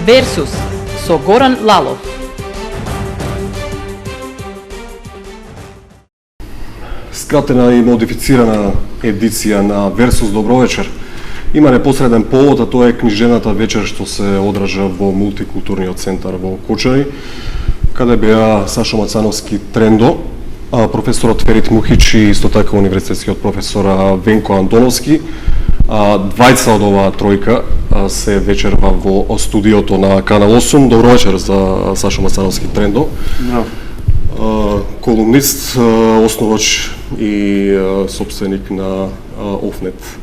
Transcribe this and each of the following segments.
Versus со Горан Лалов. Скратена и модифицирана едиција на Версус Добро вечер има непосреден повод, а тоа е книжената вечер што се одржа во мултикултурниот центар во Кочани, каде беа Сашо Мацановски Трендо, професорот Ферит Мухич и исто така универзитетскиот професор Венко Антоновски. Двајца од оваа тројка се вечерва во студиото на Канал 8. Добро вечер за Сашо Мацановски Трендо. Колумнист, основач и собственик на Офнет.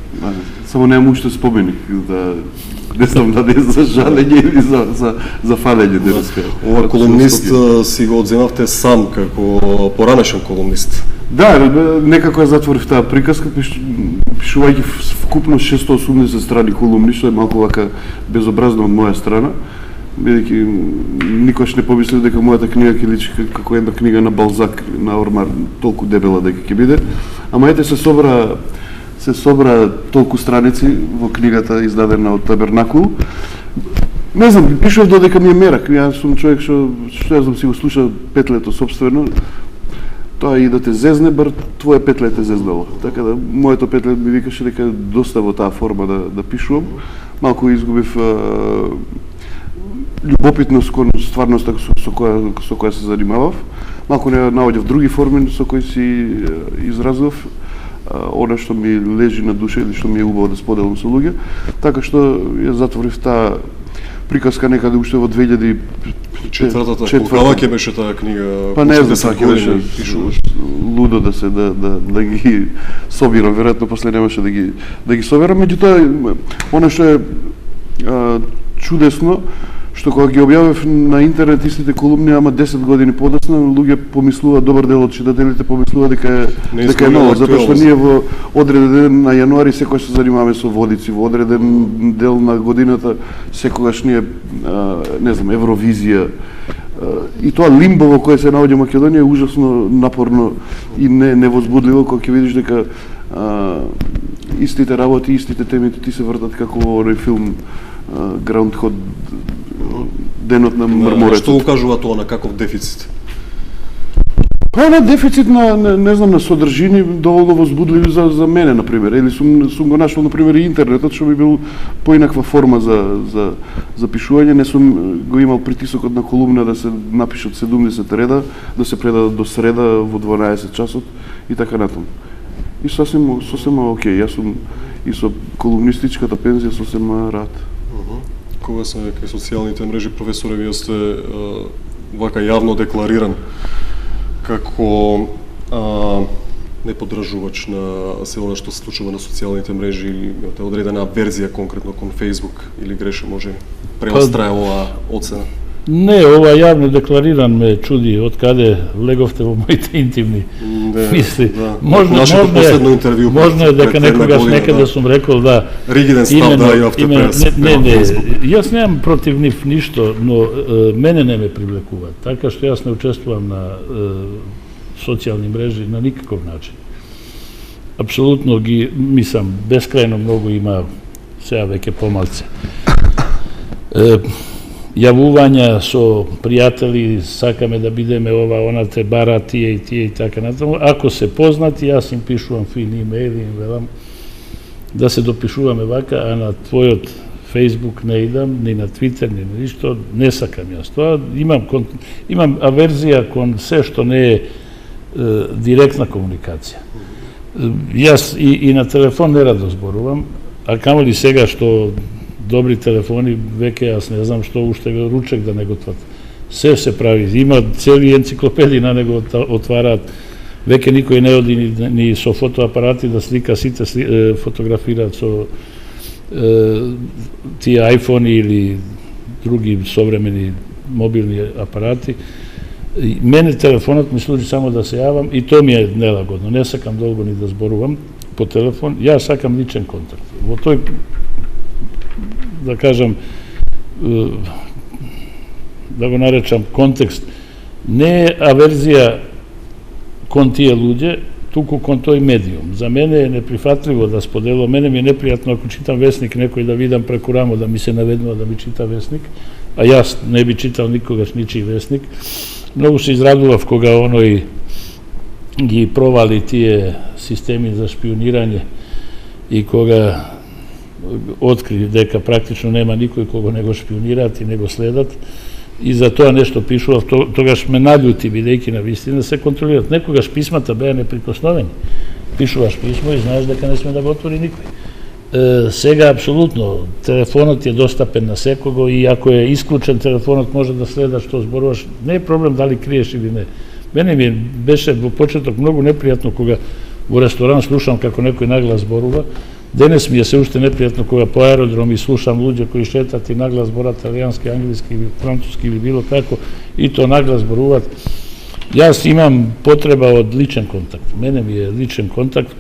Само немам уште споменик, да не знам дали за жалење или за фалење денеска. Ова колумнист си го одземавте сам како поранешен колумнист. Да, некако ја затворив таа приказка, пишувајќи вкупно 680 страни колумни, што е малку вака безобразно од моја страна, бидејќи никош не помислив дека мојата книга ќе личи како една книга на Балзак, на Ормар, толку дебела дека ќе биде. Ама ете се собра толку страници во книгата издадена од Табернакул. Не знам, пишував додека ми е мерак. Јас сум човек што ја знам си го слуша петлето собствено. Тоа и да те зезне, бар твое петле те зезнало. Така да, моето петле ми викаше дека доста во таа форма да пишувам. Малку изгубив љубопитност кон стварноста со која се занимавав. Малку не наоѓав други форми со кои си изразував она што ми лежи на душа или што ми е убаво да споделам со луѓе. Така што ја затворив таа приказка некаде уште во 2004-та. Колкава ќе беше таа книга? Па не знам, ќе беше лудо да ги собирам, веројатно после немаше да ги собирам, меѓутоа она што е чудесно, што кога ги објавив на интернет истите колумни, ама 10 години подоцна, луѓе помислуваат, добар дел од читателите помислуваат дека е ново, затоа што ние во одреден ден на јануари секогаш се занимаваме со водици, во одреден дел на годината секогаш ние не знам, Евровизија, и тоа лимбо во кое се наоѓа Македонија е ужасно напорно и невозбудливо кога ќе видиш дека истите работи, истите теми ти се вртат како во оној филм Groundhog денот на мрморецот. Што укажува тоа на каков дефицит? Па на дефицит на не знам на содржини доволно возбудливи за мене на пример. Или сум го нашол на пример и интернетот што би бил поинаква форма за пишување, не сум го имал притисокот на колумна да се напишат 70 реда, да се предадат до среда во 12 часот и така натаму. И сосема окей, јас сум и со колумнистичката пензија сосема рад. Кога се кај социјалните мрежи, професоре, вие сте вака јавно деклариран како неподржувач на се она што се случува на социјалните мрежи или имате одредена верзија конкретно кон Facebook или греше може преострае оваа оцена? Не, ова јавно деклариран ме чуди од каде леговте во моите интимни мисли. Нашето последно интервју. Можно е дека некогаш некаде сум рекол да ригиден став да имавте прес. Не, јас немам против нив ништо, но мене не ме привлекуваат. Така што јас не учествувам на социјални мрежи на никаков начин. Апсолутно ги мислам, бескрајно многу има сега веќе помалце. Јавувања со пријатели, сакаме да бидеме ова, она, те бара, тие и така натаму. Ако се познати, јас им пишувам фини имејли, им велам да се допишуваме вака, а на твојот Facebook не идам, ни на Twitter, ни на ништо, не сакам јас тоа. Имам аверзија кон се што не е директна комуникација. Јас и на телефон не радо зборувам, а камоли сега што добри телефони, веќе јас не знам што уште ручек да не готват. Се прави, има цели енциклопедии на него отвараат. Веќе никој не оди ни со фотоапарати да слика, сите фотографираат со тие iPhone или други современи мобилни апарати. Мене телефонот ми служи само да се јавам и тоа ми е нелагодно. Не сакам долго ни да зборувам по телефон. Јас сакам личен контакт. Во тој, да кажам, да го наречам контекст, не е аверзија кон тие луѓе, туку кон тој медиум. За мене е неприфатливо да споделам, мене ми е непријатно ако читам весник некој да видам преку рамо да ми се наведнува да ми чита весник, a ja ne bi čitao nikogaš ničiji vesnik. Mnogo se izraduvав koga onoj gi provali tije sistemi za špioniranje i koga otkri deka praktično nema nikoj koga nego špionirati, nego sledat. I za to nešto pišu, togaš me naljuti videjki na vistina da se kontrolirati. Nekogaš pismata beja neprikosnoveni. Pišuvaš pismo i znaš da ne sme da ga otvori nikoj. Sega, apsolutno, telefonat je dostapen na sekogo i ako je isključen telefonat može da sleda što zborovaš. Ne je problem da li kriješ ili ne. Mene mi je beše u početak mnogo neprijatno koga u restoran slušam kako neko je naglas zboruva. Danas mi je se ušte neprijatno koga po aerodromu i slušam luđe koji šetati naglas zbora talijanski, anglijski ili francuski ili bilo kako i to naglas zboruvat. Ja imam potreba od ličan kontakt. Mene mi je ličan kontakt.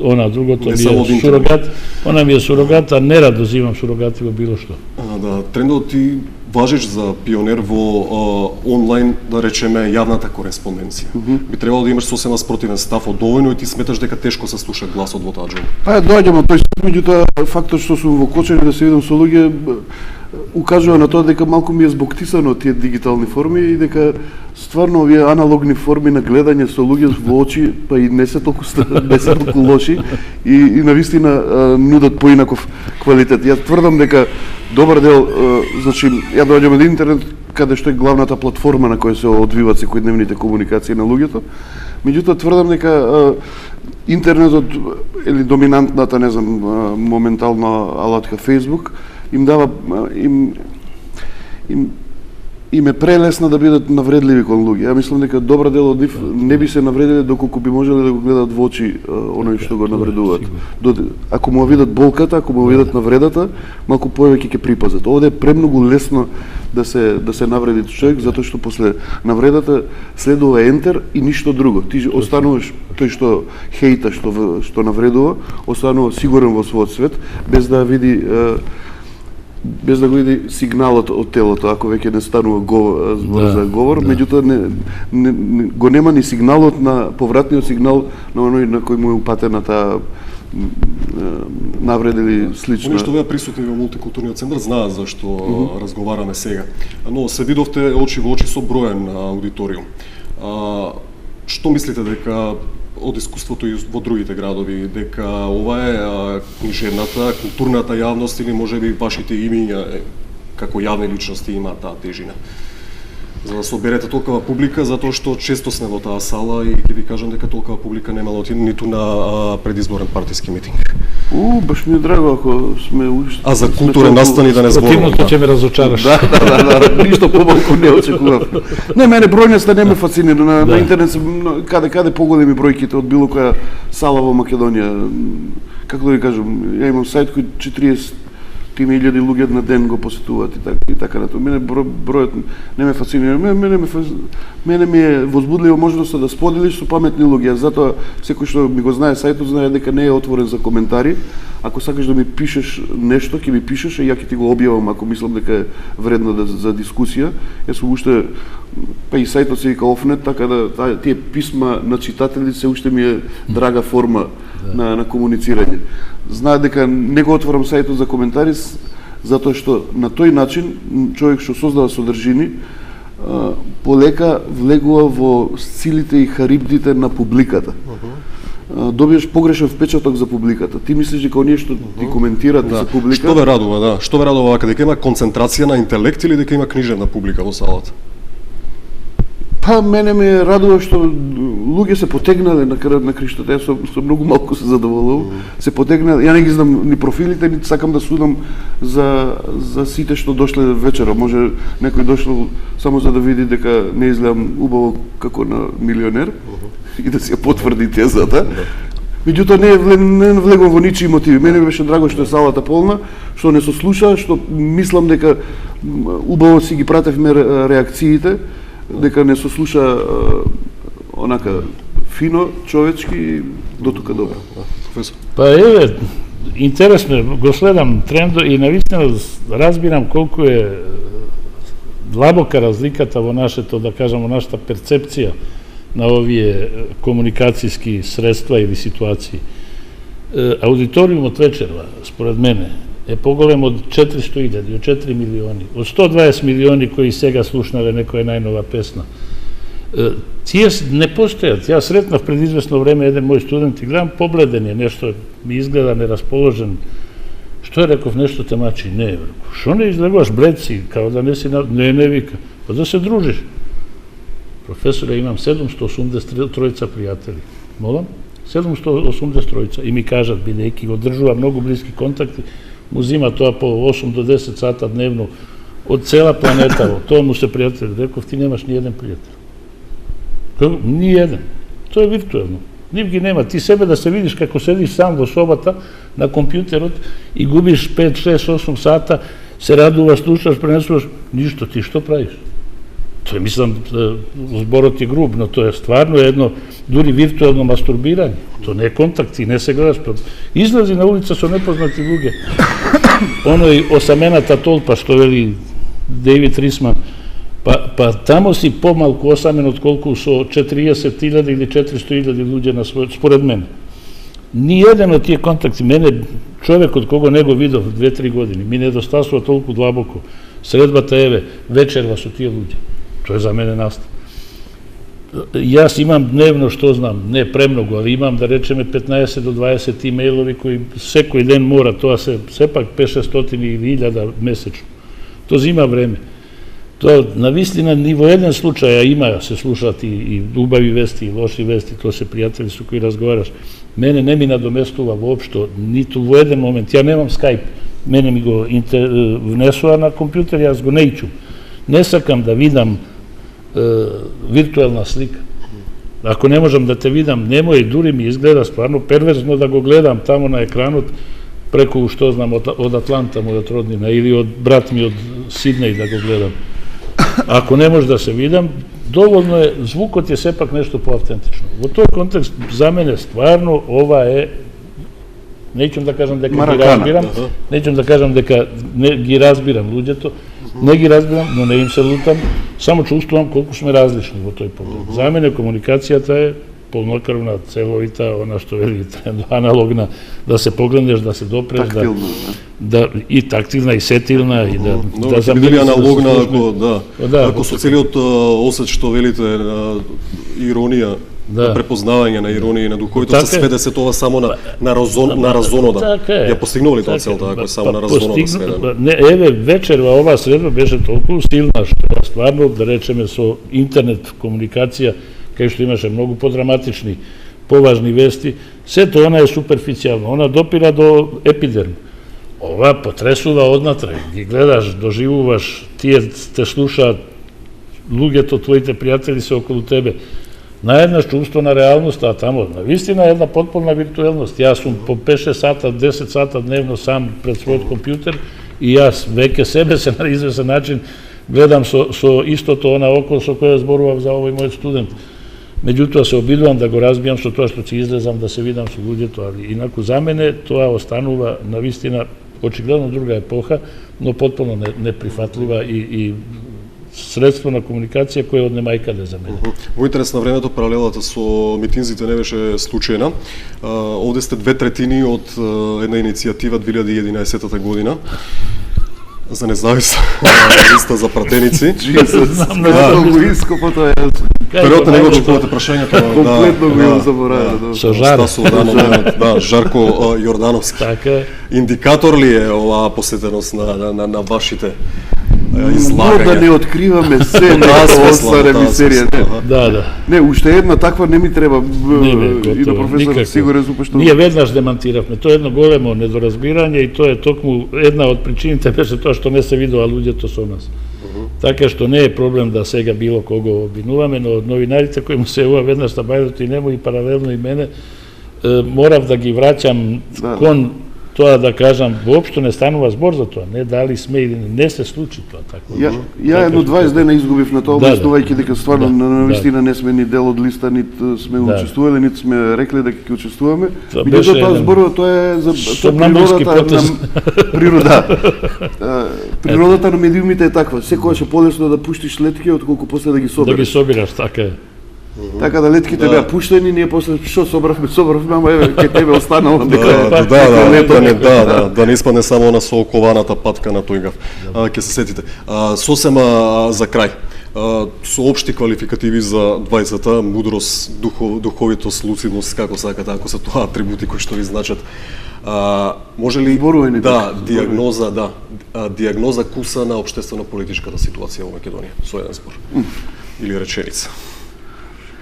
Ona drugo, to mi je surogat. Ona mi je surogat, a nerado zimam surogativo bilo što. Да, трендот ти важиш за пионер во онлайн, да речеме, јавната кореспонденција. Би требало да имаш сосема спротивен став од довојно и ти сметаш дека тешко се слуша гласот во таа џоба. Па доаѓам од тој став, меѓутоа фактот што сум во Кочани да се видам со луѓе укажува на тоа дека малку ми е збоктисано тие дигитални форми и дека стварно овие аналогни форми на гледање со луѓе во очи па и не се толку лоши и навистина нудат поинаков квалитет. Ја тврдам дека добар дел, значи ја доаѓам од интернет каде што е главната платформа на која се одвиваат секојдневните комуникации на луѓето. Меѓутоа тврдам дека интернетот или доминантната, не знам, моментална алатка Facebook им дава им е прелесно да бидат навредливи кон луѓе. Ја мислам дека добра дел од нив не би се навредиле доколку би можеле да го гледат во очи оној што го навредуваат. Ако му видат болката, ако му видат навредата, малку повеќе ќе припазат. Овде е премногу лесно да се навреди човек, затоа што после навредата следува ентер и ништо друго. Ти остануваш тој што хејта, што навредува, останува сигурен во својот свет без да види го види сигналот од телото, ако веќе не станува збор за говор, меѓутоа го нема ни сигналот на повратниот сигнал на оној на кој му е упатена таа навреда или слична. Оние што беа присутни во мултикултурниот центар знаат зашто разговараме сега. Но се видовте очи во очи со броен аудиториум. Што мислите дека од искуството и во другите градови, дека ова е книжевната, културната јавност или можеби вашите имиња како јавни личности имаат таа тежина? За да се одберете толкова публика, затоа што често сме во таа сала и ќе ви кажам дека толкова публика немало ниту на предизборен партиски митинг. Баш ми е драго ако сме уште. А за културен настан и да не зборувам. Противното ќе ме разочараш. Да, ништо помалку не очекував. Не, мене бројноста не ме фасцинира. На интернет се каде поголеми бројките од било која сала во Македонија. Како да ви кажам, ја имам сајт кој 40.000 луѓе на ден го посетуваат и така на тоа. Мене бројот не ме фасцинира. Мене ми е возбудливо можноста да споделиш со паметни луѓе. Затоа секој што ми го знае сајтот знае дека не е отворен за коментари. Ако сакаш да ми пишеш нешто, ќе ми пишеш и ја ќе ти го објавам ако мислам дека е вредно за дискусија. Јас сум уште па и сајтот се вика Офнет, така да тие писма на читатели се уште ми е драга форма на комуницирање. Знаат дека не го отворам сајтот за коментари затоа што на тој начин човек што создава содржини полека влегува во силите и харибдите на публиката. Добиеш погрешен впечаток за публиката. Ти мислиш дека оние што ти коментираат за публика. Што ве радува, Што ве радува дека има концентрација на интелект или дека има книжевна публика во салата? Па мене ме радува што луѓе се потегнале на крајот на криштата. Јас со многу малку се задоволувам. Се потегнале. Ја не ги знам ни профилите, нити сакам да судам за сите што дошле вечера. Може некој дошол само за да види дека не изгледам убаво како на милионер и да си ја потврди тезата. Меѓутоа не влегувам во ничии мотиви. Мене беше драго што е салата полна, што не се слуша, што мислам дека убаво си ги пратевме реакциите, дека не се слуша онака фино, човечки, до тука добро. Па еве, интересно, го следам трендо и навистина разбирам колку е длабока разликата во нашето, да кажам, во нашата перцепција на овие комуникацијски средства или ситуации. Аудиториумот вечерва, според мене, Поголем од 400.000, од 4 милиони, од 120 милиони кои сега слушнале некоја најнова песна. Тие не постојат. Ја сретнав пред известно време еден мој студент и гледам побледен е, нешто ми изгледа нерасположен. Што е, реков, нешто те мачи? Не, реков, шо не излегуваш блед си, као да не си не вика, па да се дружиш. Професоре, имам 783 пријатели. Молам? 783 и ми кажат, бидејќи го држува многу блиски контакти, му зима тоа по 8 до 10 сата дневно од цела планета, тоа му се пријатели. Реков, ти немаш ни еден пријател. Ни еден. Тоа е виртуелно. Нив ги нема. Ти себе да се видиш како седиш сам во собата на компјутерот и губиш 5, 6, 8 сата, се радуваш, слушаш, пренесуваш, ништо. Ти што правиш? Тоа мислам, зборот е груб, но тоа е стварно едно дури виртуелно мастурбирање. Тоа не е контакт, ти не се гледаш. Излази на улица со непознати луѓе. Оној осамената толпа, што вели Дејвид Рисман, па тамо си помалку осамен отколку со 40.000 или 400.000 луѓе на свој, според мене. Ни еден од тие контакти, мене човекот кого не го видов 2-3 години, ми недостасува толку длабоко. Средбата еве, вечерва со тие луѓе. Тоа е за мене настан. Јас имам дневно, што знам, не премногу, али имам, да речеме, 15 до 20 имејлови кои секој ден мора, тоа се сепак 500 или 1000 месечно. Тоа зима време. Тоа на вистина ни во еден случај има, се слушаат и убави вести, и лоши вести, тоа се пријатели со кои разговараш. Мене не ми надоместува воопшто, ниту во еден момент. Ја немам Skype, мене ми го внесува на компјутер, јас го нејчум. Не сакам да видам виртуелна слика. Ако не можам да те видам, немој, дури ми изгледа стварно перверзно да го гледам тамо на екранот преку, што знам, од Атланта, мојот роднина, или од брат ми од Сиднеј да го гледам. Ако не може да се видам, доволно е, звукот е сепак нешто поавтентично. Во тој контекст, за мене, стварно, ова е, неќем да кажам дека ги разбирам, неќем да кажам дека ги разбирам луѓето, не ги разбирам, но не им се лутам, само чувствувам колку сме различни во тој поглед. За мене комуникацијата е полнокрвна, целовита, она што вели аналогна, да се погледнеш, да се допреш, да и тактилна и сетилна и да замириш аналогна, ако со целиот осет што велите иронија, препознавање на иронија и на духовито, се сведе се тоа само на разонода. Ја постигнували тоа целта, ако е само на разонода сведено? Еве, вечерва оваа средба беше толку силна, што стварно, да речеме, со интернет комуникација, кај што имаше многу подраматични, поважни вести, сето она е суперфицијално, она допира до епидерм. Ова потресува однатре, ги гледаш, доживуваш, тие те слушаат, луѓето, твоите пријатели се околу тебе. Наеднаш чувство на реалност, а тамо, на вистина една потполна виртуелност. Јас сум по 5-6 сата, 10 сата дневно сам пред својот компјутер и јас веќе себе се на известен начин гледам со истото она око со кое зборував за овој мој студент. Меѓутоа се обидувам да го разбијам со тоа што ќе излезам да се видам со луѓето, али инаку за мене тоа останува на вистина очигледно друга епоха, но потполно неприфатлива и средство на комуникација која од немајкаде за мене. Во интерес на времето, паралелата со митинзите не беше случајна. Овде сте 2/3 од една иницијатива 2011 година за независна листа за пратеници. Знам на го ископа тоа е. Период не го чувате прашањето. Комплетно го имам заборавено. Со Жар. Да, Жарко Јордановски. Така. Индикатор ли е оваа посетеност на вашите излагања? Да не откриваме се на остара мисерија. Да. Не, уште една таква не ми треба и на професор сигурен сум што. Ние веднаш демантиравме. Тоа е едно големо недоразбирање и тоа е токму една од причините беше тоа што не се видува луѓето со нас. Така што не е проблем да сега било кого обвинуваме, но од новинарите кои му се јавува веднаш на бајдото и нему и паралелно и мене, морав да ги враќам кон тоа да кажам, воопшто не станува збор за тоа, не дали сме или не се случи тоа така. Ја едно 20 дена изгубив на тоа, објаснувајќи дека стварно навистина не сме ни дел од листа, нит сме учествувале, нит сме рекле дека ќе учествуваме. Меѓутоа тоа зборува, тоа е за природата на медиумите е таква. Секогаш е полесно да пуштиш летки отколку после да ги собереш. Да ги собираш, така е. Така да летките Да. беа пуштени, ние после што собравме, ама еве ке тебе останало Да, да не испадне само на соокованата патка на тој гав. Ќе се сетите. Сосема за крај. Со општи квалификативи за двајцата, мудрост, духовитост, луцидност, како сакате, ако се тоа атрибути кои што ви значат. Може ли Зборување диагноза куса на општествено-политичката ситуација во Македонија со еден збор или реченица?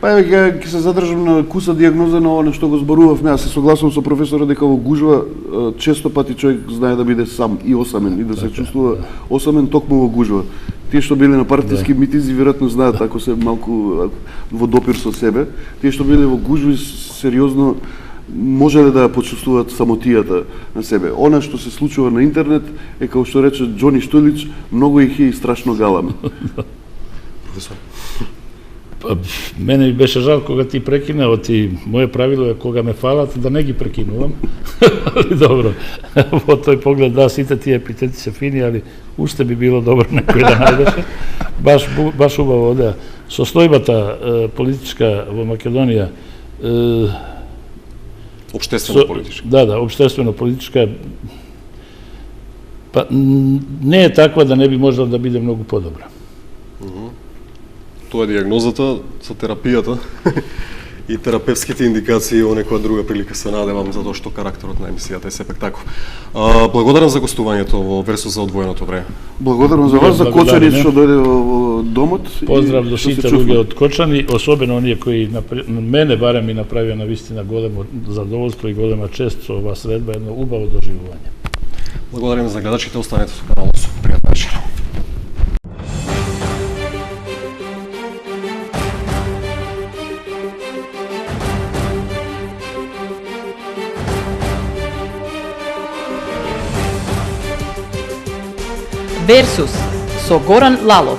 Па еве ќе се задржам на куса диагноза на ова на што го зборувавме. Јас се согласувам со професорот дека во гужва често пати човек знае да биде сам и осамен и да се чувствува осамен токму во гужва. Тие што биле на партиски митинзи веројатно знаат ако се малку во допир со себе. Тие што биле во гужви сериозно можеле да почувствуваат самотијата на себе. Она што се случува на интернет е како што рече Џони Штулич, многу их е и страшно галам. Професор. Мене ми беше жал кога ти прекина, оти моје правило е кога ме фалат да не ги прекинувам. Али добро, во тој поглед да, сите тие епитети се фини, али уште би било добро некој да најдеше. Баш убаво да. Состојбата политичка во Македонија Општествено-политичка. Да, општествено-политичка па не е таква да не би можела да биде многу подобра. Тоа е диагнозата со терапијата и терапевските индикации во некоја друга прилика се надевам, затоа што карактерот на емисијата е сепак таков. Благодарам за гостувањето во Версус за одвоеното време. Благодарам за вас, за Кочани што дојде во домот. Поздрав до сите луѓе од Кочани, особено оние кои мене барем ми направија навистина големо задоволство и голема чест со оваа средба, едно убаво доживување. Благодарам за гледачите, останете со каналот. Пријатна вечер. Версус со Горан Лалов.